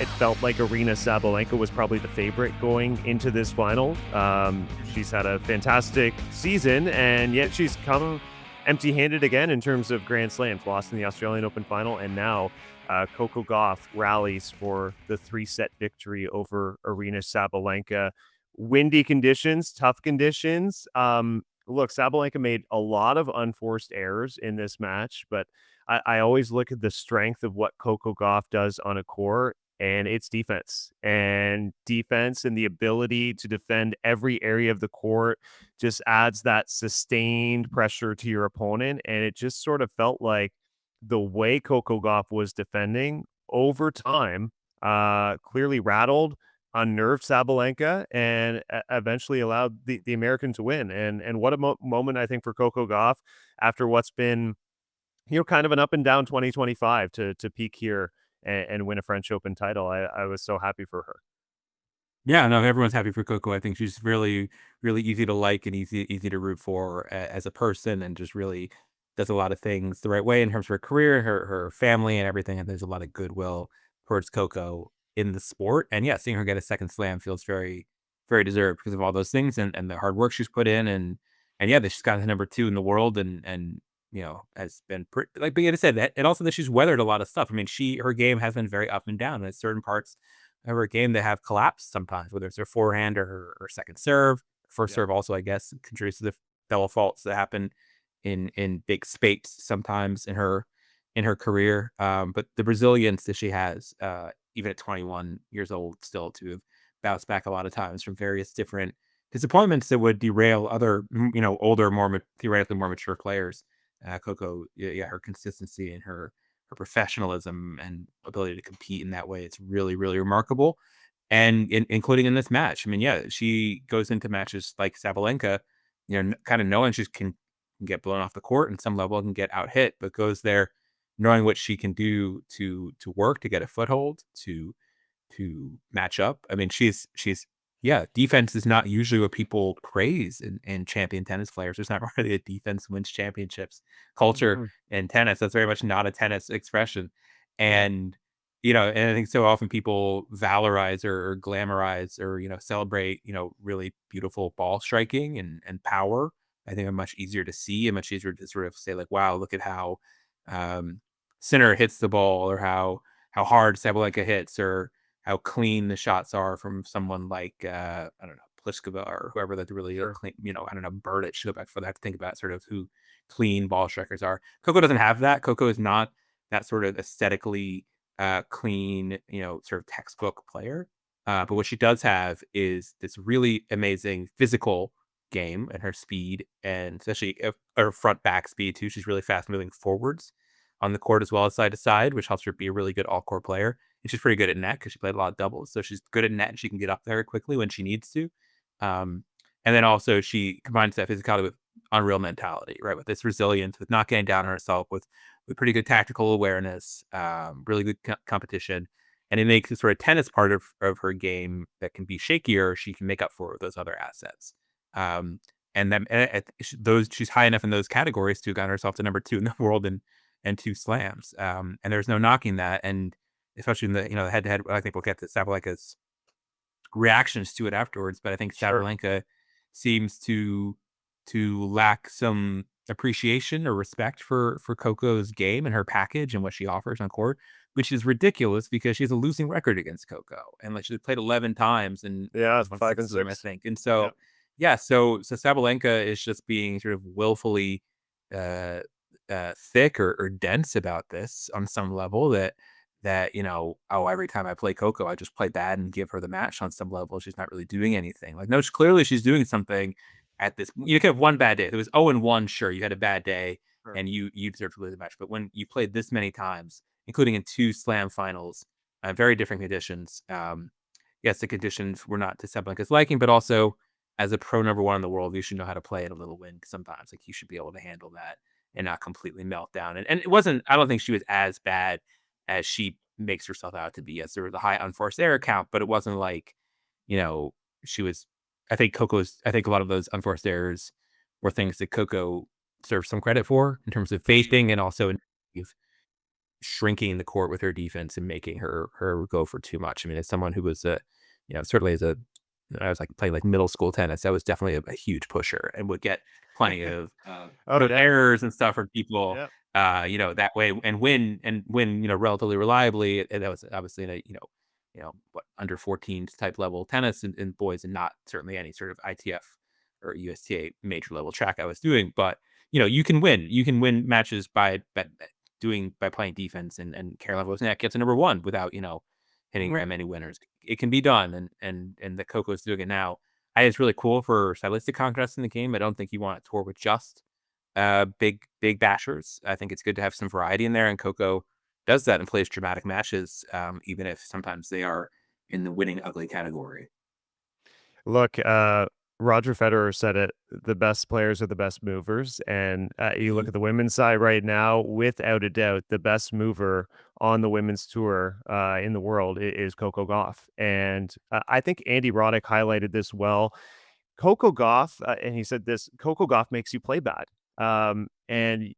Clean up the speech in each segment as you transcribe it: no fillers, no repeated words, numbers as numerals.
it felt like Aryna Sabalenka was probably the favorite going into this final. She's had a fantastic season, and yet she's come empty-handed again in terms of Grand Slams, lost in the Australian Open final, and now Coco Gauff rallies for the 3-set victory over Aryna Sabalenka. Windy conditions, tough conditions. Look, Sabalenka made a lot of unforced errors in this match, but I always look at the strength of what Coco Gauff does on a court, and it's defense. And defense and the ability to defend every area of the court just adds that sustained pressure to your opponent. And it just sort of felt like the way Coco Gauff was defending over time clearly rattled, unnerved Sabalenka, and eventually allowed the American to win. And what a moment, I think, for Coco Gauff after what's been kind of an up and down 2025 to peak here and win a French Open title. I was so happy for her. Yeah, no, everyone's happy for Coco. I think she's really, really easy to like and easy to root for as a person, and just really does a lot of things the right way in terms of her career, her family, and everything. And there's a lot of goodwill towards Coco in the sport. And yeah, seeing her get a second slam feels very, very deserved because of all those things and the hard work she's put in. And yeah, that she's got the number 2 in the world, and has been pretty, like Beata said, that, and also that she's weathered a lot of stuff. I mean, her game has been very up and down, and at certain parts of her game that have collapsed sometimes, whether it's her forehand or her second serve. First Yeah. serve also, I guess, contributes to the fellow faults that happen in big spates sometimes in her career. But the resilience that she has, even at 21 years old, still to have bounced back a lot of times from various different disappointments that would derail other, older, theoretically more mature players. Coco, yeah, her consistency and her professionalism and ability to compete in that way, it's really, really remarkable. And including in this match, I mean, yeah, she goes into matches like Sabalenka, kind of knowing she can get blown off the court in some level and get out hit, but goes there knowing what she can do to work to get a foothold to match up. I mean, she's yeah, defense is not usually what people praise in champion tennis players. There's not really a defense wins championships culture Mhm. in tennis. That's very much not a tennis expression. Yeah. And and I think so often people valorize or glamorize or celebrate, really beautiful ball striking and power. I think are much easier to see and much easier to sort of say like, wow, look at how um Sinner hits the ball, or how hard Sabalenka hits, or how clean the shots are from someone like, I don't know, Pliskova or whoever that really Sure. clean, I don't know, Burdett, Shubak, for that to think about sort of who clean ball strikers are. Coco doesn't have that. Coco is not that sort of aesthetically clean, sort of textbook player. But what she does have is this really amazing physical game and her speed, and especially her front back speed too. She's really fast moving forwards on the court as well as side to side, which helps her be a really good all court player. And she's pretty good at net because she played a lot of doubles. So she's good at net and she can get up there quickly when she needs to. Um, and then also she combines that physicality with unreal mentality, right? With this resilience, with not getting down on herself, with pretty good tactical awareness, really good competition. And it makes the sort of tennis part of her game that can be shakier. She can make up for those other assets. Um, and then those she's high enough in those categories to got herself to number 2 in the world and 2 slams. And there's no knocking that. And especially in the the head to head, I think we'll get to Sabalenka's reactions to it afterwards. But I think Sure. Sabalenka seems to lack some appreciation or respect for Coco's game and her package and what she offers on court, which is ridiculous because she has a losing record against Coco, and like she's played 11 times and Yeah, won 5 6 and of them, I 6. think. And Yeah. so yeah, so Sabalenka is just being sort of willfully uh, thick or dense about this on some level that oh, every time I play Coco, I just play bad and give her the match on some level. She's not really doing anything. Like, no, clearly she's doing something at this. You could have one bad day. It was 0-1, sure, you had a bad day Sure. and you deserve to lose the match. But when you played this many times, including in 2 slam finals, very different conditions. Yes, the conditions were not to Sabalenka's liking, but also as a pro number 1 in the world, you should know how to play in a little wind sometimes. Like, you should be able to handle that and not completely melt down. And it wasn't, I don't think she was as bad as she makes herself out to be. Yes, there was a high unforced error count, but it wasn't like, you know, she was. I think a lot of those unforced errors were things that Coco deserves some credit for in terms of facing and also in shrinking the court with her defense and making her go for too much. I mean, as someone who was certainly as a I was like playing like middle school tennis, I was definitely a huge pusher and would get plenty of Oh, yeah. errors and stuff for people. Yeah. That way and win relatively reliably. And that was obviously in a what under 14 type level tennis and boys, and not certainly any sort of ITF or USTA major level track I was doing. But you can win. You can win matches by playing defense, and Caroline Wozniak gets a number one without hitting very many winners. It can be done, and the Coco's doing it now. I think it's really cool for stylistic contrast in the game. I don't think you want to tour with just big bashers. I think it's good to have some variety in there, and Coco does that and plays dramatic matches, even if sometimes they are in the winning ugly category. Look, Roger Federer said it, the best players are the best movers. And you look Mhm. at the women's side right now, without a doubt, the best mover on the women's tour in the world is Coco Gauff. And I think Andy Roddick highlighted this well. Coco Gauff, and he said this, Coco Gauff makes you play bad. And,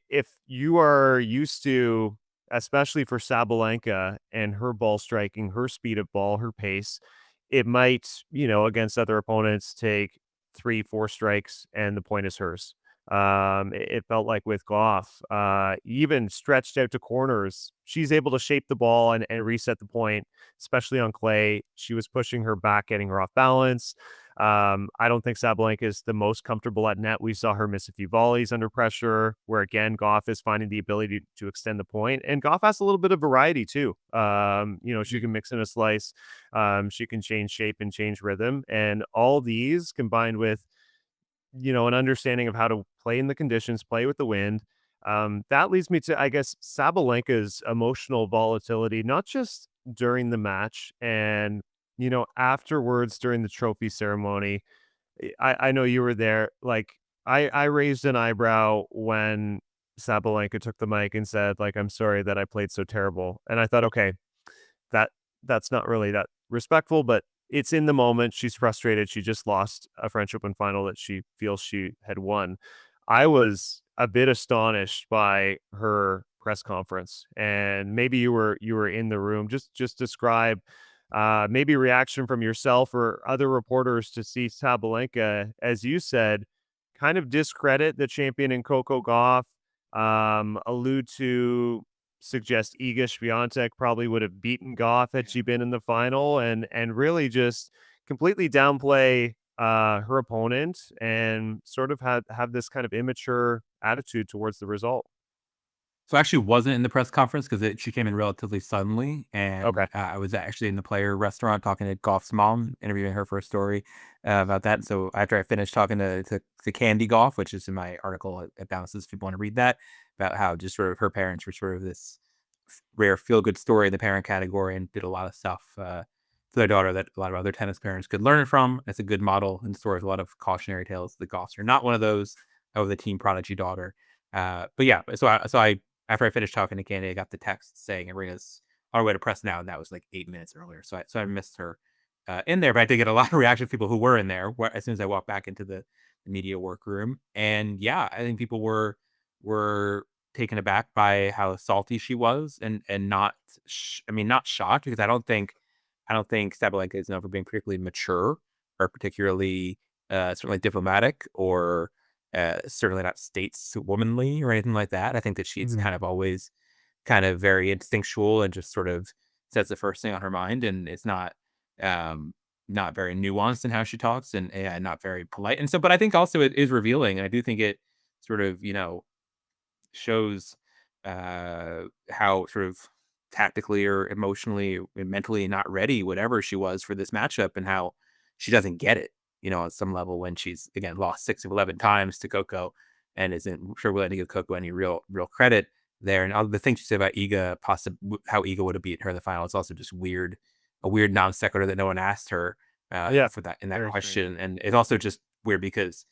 if you are used to, especially for Sabalenka and her ball striking, her speed of ball, her pace, it might, against other opponents take 3, 4 strikes and the point is hers. It felt like with Goff, even stretched out to corners, she's able to shape the ball and reset the point, especially on clay. She was pushing her back, getting her off balance. I don't think Sabalenka is the most comfortable at net. We saw her miss a few volleys under pressure, where again, Goff is finding the ability to extend the point, and Goff has a little bit of variety too. She can mix in a slice, she can change shape and change rhythm, and all these combined with an understanding of how to play in the conditions, play with the wind. That leads me to, I guess, Sabalenka's emotional volatility, not just during the match and, afterwards during the trophy ceremony. I know you were there. Like, I raised an eyebrow when Sabalenka took the mic and said, like, I'm sorry that I played so terrible. And I thought, okay, that that's not really that respectful, but it's in the moment. She's frustrated. She just lost a French Open final that she feels she had won. I was a bit astonished by her press conference, and maybe you were in the room. Just describe maybe reaction from yourself or other reporters to see Sabalenka, as you said, kind of discredit the champion in Coco Gauff, allude to suggest Iga Swiatek probably would have beaten Goff had she been in the final, and really just completely downplay her opponent and sort of have this kind of immature attitude towards the result. So I actually wasn't in the press conference because she came in relatively suddenly, and Okay. I was actually in the player restaurant talking to Goff's mom, interviewing her for a story about that. So after I finished talking to Candy Goff, which is in my article at Bounces, if you want to read that, about how just sort of her parents were sort of this rare feel good story in the parent category, and did a lot of stuff for their daughter that a lot of other tennis parents could learn from. It's a good model and story with a lot of cautionary tales. The Goffs are not one of those. The team prodigy daughter. But yeah, so I after I finished talking to Candy, I got the text saying Arena's on her way to press now, and that was like 8 minutes earlier. So I missed her in there, but I did get a lot of reaction from people who were in there as soon as I walked back into the media workroom. And yeah, I think people were taken aback by how salty she was, and not not shocked, because I don't think Sabalenka is known for being particularly mature or particularly certainly diplomatic, or certainly not stateswomanly or anything like that. I think that she's Mhm. kind of always kind of very instinctual and just sort of says the first thing on her mind, and it's um, not very nuanced in how she talks, and not very polite. And so, but I think also it is revealing, and I do think it sort of shows how sort of tactically or emotionally or mentally not ready, whatever she was for this matchup, and how she doesn't get it, on some level, when she's again lost 6 of 11 times to Coco, and isn't sure willing to give Coco any real credit there. And all the things you said about how Iga would have beat her in the final, it's also just weird, a weird non sequitur that no one asked her Yeah, for that in that very strange. question. And it's also just weird because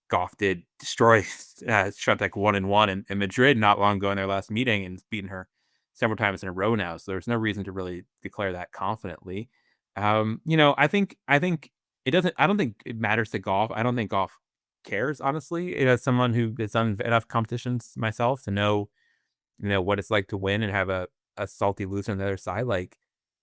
Goff did destroy Swiatek 1-1 in Madrid not long ago in their last meeting, and beaten her several times in a row now. So there's no reason to really declare that confidently. I think it doesn't. I don't think it matters to Goff. I don't think Goff cares, honestly. As someone who has done enough competitions myself to know what it's like to win and have a salty loser on the other side. Like,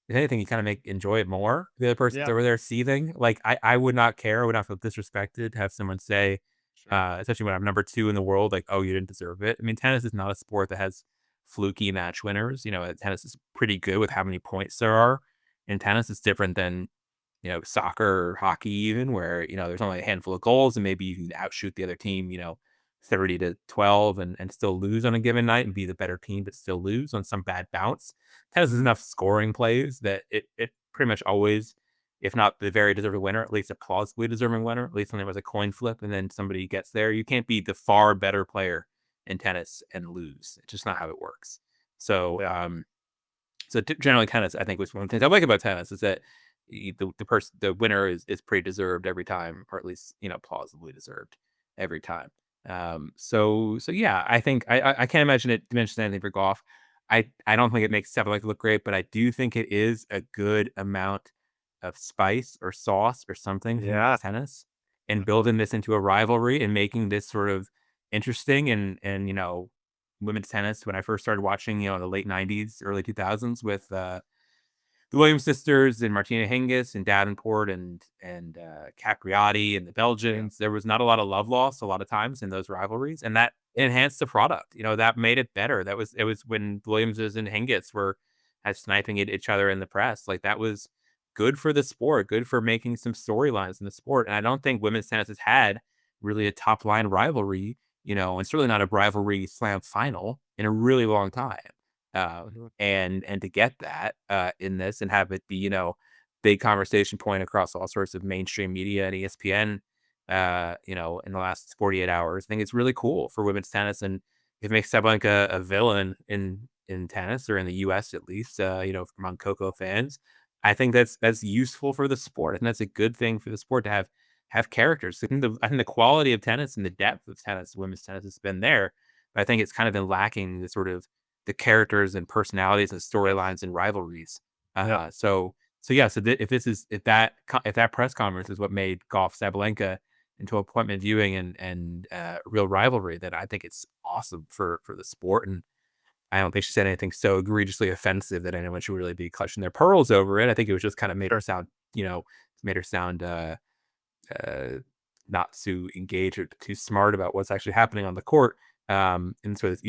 if anything, you kind of enjoy it more. The other person's Yeah, over there seething. Like, I would not care. I would not feel disrespected to have someone say, sure. especially when I'm number 2 in the world, like, "Oh, you didn't deserve it." I mean, tennis is not a sport that has fluky match winners. Tennis is pretty good with how many points there are. In tennis, it's different than soccer or hockey even where, there's only a handful of goals and maybe you can outshoot the other team, 30 to 12 and still lose on a given night and be the better team, but still lose on some bad bounce. Tennis is enough scoring plays that it pretty much always, if not the very deserving winner, at least a plausibly deserving winner, at least when there was a coin flip and then somebody gets there. You can't be the far better player in tennis and lose. It's just not how it works. So, generally, tennis, I think, was one of the things I like about tennis is that the winner is pretty deserved every time, or at least plausibly deserved every time. So yeah, I think I can't imagine it dimensions anything for golf. I don't think it makes Sabalenka look great, but I do think it is a good amount of spice or sauce or something from Yeah. tennis, and building this into a rivalry and making this sort of interesting and women's tennis when I first started watching, in the late 90s, early 2000s with the Williams sisters and Martina Hingis and Davenport and Capriati and the Yeah. Belgians. There was not a lot of love lost a lot of times in those rivalries, and that enhanced the product. That made it better. It was when Williamses and Hingis were at sniping at each other in the press. Like that was good for the sport, good for making some storylines in the sport. And I don't think women's tennis has had really a top line rivalry, and certainly not a rivalry slam final in a really long time. Uh, Mhm. and to get that in this and have it be big conversation point across all sorts of mainstream media and ESPN in the last 48 hours. I think it's really cool for women's tennis, and it makes Sabalenka a villain in tennis, or in the US at least, among Coco fans. I think that's useful for the sport. I think that's a good thing for the sport to have characters. I think the quality of tennis and the depth of tennis, women's tennis, has been there, but I think it's kind of been lacking the characters and personalities and Yes. storylines and rivalries. Yeah. So yeah, if that press conference is what made Golf Sabalenka into appointment viewing and real rivalry, then I think it's awesome for the sport. And I don't think she said anything so egregiously offensive that anyone should really be clutching their pearls over it. I think it was just kind of made her Sure. sound, uh, not too engaged or too smart about what's actually happening on the court. And so it's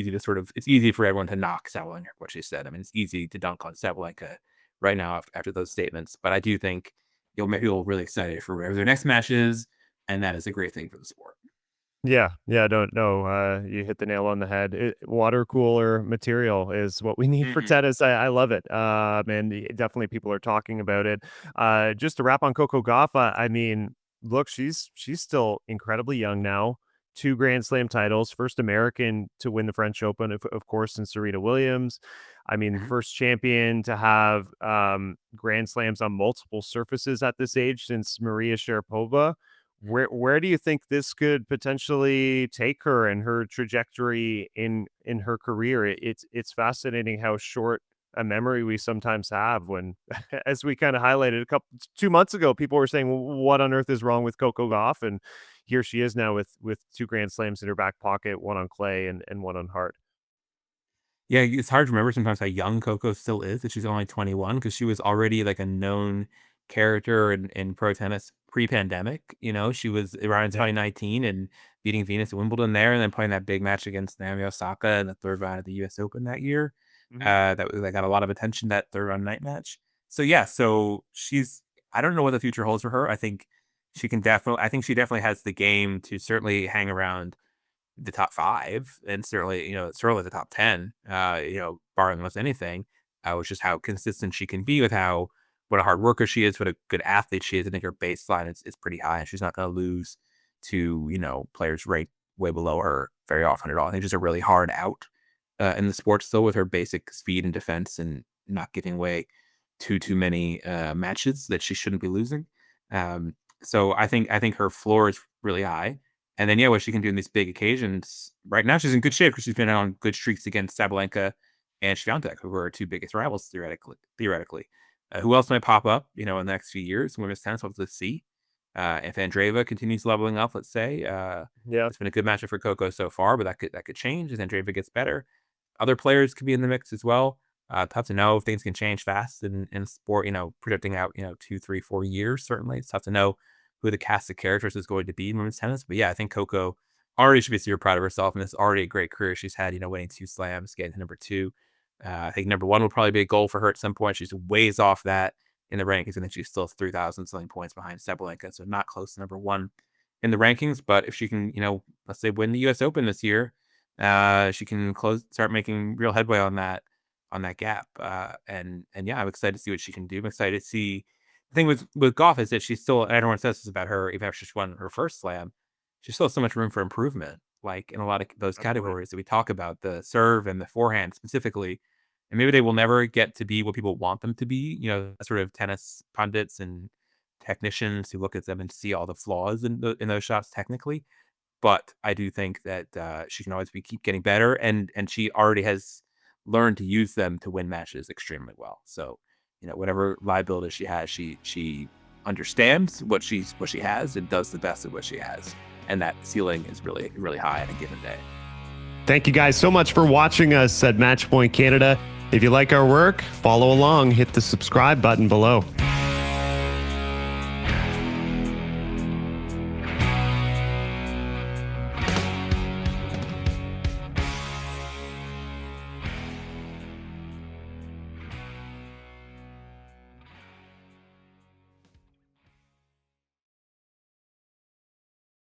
easy for everyone to knock Sabalenka for what she said. I mean, it's easy to dunk on Sabalenka right now after those statements, but I do think you'll make people really excited for whatever their next match is, and that is a great thing for the sport. Yeah, yeah, don't know. You hit the nail on the head. Water cooler material is what we need for Mhm. tennis. I love it. And definitely people are talking about it. Just to wrap on Coco Gauff, I mean, look, she's still incredibly young now. Two Grand Slam titles, first American to win the French Open, of course, since Serena Williams. I mean, Mhm. first champion to have Grand Slams on multiple surfaces at this age since Maria Sharapova. Where do you think this could potentially take her and her trajectory in her career? It's fascinating how short a memory we sometimes have when, as we kind of highlighted 2 months ago, people were saying, "What on earth is wrong with Coco Gauff?" And here she is now with two Grand Slams in her back pocket, one on clay and one on hard. Yeah, it's hard to remember sometimes how young Coco still is, that she's only 21 because she was already like a known character in pro tennis pre-pandemic. She was around in Yeah. 2019 and beating Venus at Wimbledon there, and then playing that big match against Naomi Osaka in the third round of the US Open that year. Mhm. That got a lot of attention, that third round night match. So yeah, so I don't know what the future holds for her. I think she definitely has the game to certainly hang around the top 5 and certainly the top 10, barring almost anything, was just how consistent she can be with what a hard worker she is, what a good athlete she is. I think her baseline is pretty high, and she's not gonna lose to, players right way below her very often at all. I think she's a really hard out, in the sport still with her basic speed and defense and not giving away too many, matches that she shouldn't be losing. Um, so I think her floor is really high. And then, yeah, what she can do in these big occasions. Right now, she's in good shape because she's been on good streaks against Sabalenka and Swiatek, who are her two biggest rivals theoretically. Who else might pop up, in the next few years in women's tennis? Let's see. If Andreeva continues leveling up, let's say, Yeah. it's been a good matchup for Coco so far, but that could change as Andreeva gets better. other players could be in the mix as well. Tough to know if things can change fast in sport, predicting out, 2, 3, 4 years. Certainly it's tough to know who the cast of characters is going to be in women's tennis. But yeah, I think Coco already should be super proud of herself, and it's already a great career she's had, winning 2 slams, getting to number 2. I think number 1 will probably be a goal for her at some point. She's ways off that in the rankings, and then she's still 3,000 something points behind Sabalenka, so not close to number 1 in the rankings. But if she can, let's say win the U.S. Open this year, she can start making real headway on that gap. And yeah, I'm excited to see what she can do. I'm excited to see. The thing with Gauff is that she's still, everyone says this about her, even after she won her first slam, she still has so much room for improvement, like in a lot of those categories that we talk about, the serve and the forehand specifically. And maybe they will never get to be what people want them to be, sort of tennis pundits and technicians who look at them and see all the flaws in those shots technically. But I do think that she can always keep getting better, and she already has learned to use them to win matches extremely well. So, whatever liability she has, she understands what she has and does the best of what she has, and that ceiling is really, really high on a given day. Thank you guys so much for watching us at Matchpoint Canada. If you like our work, follow along, hit the subscribe button below.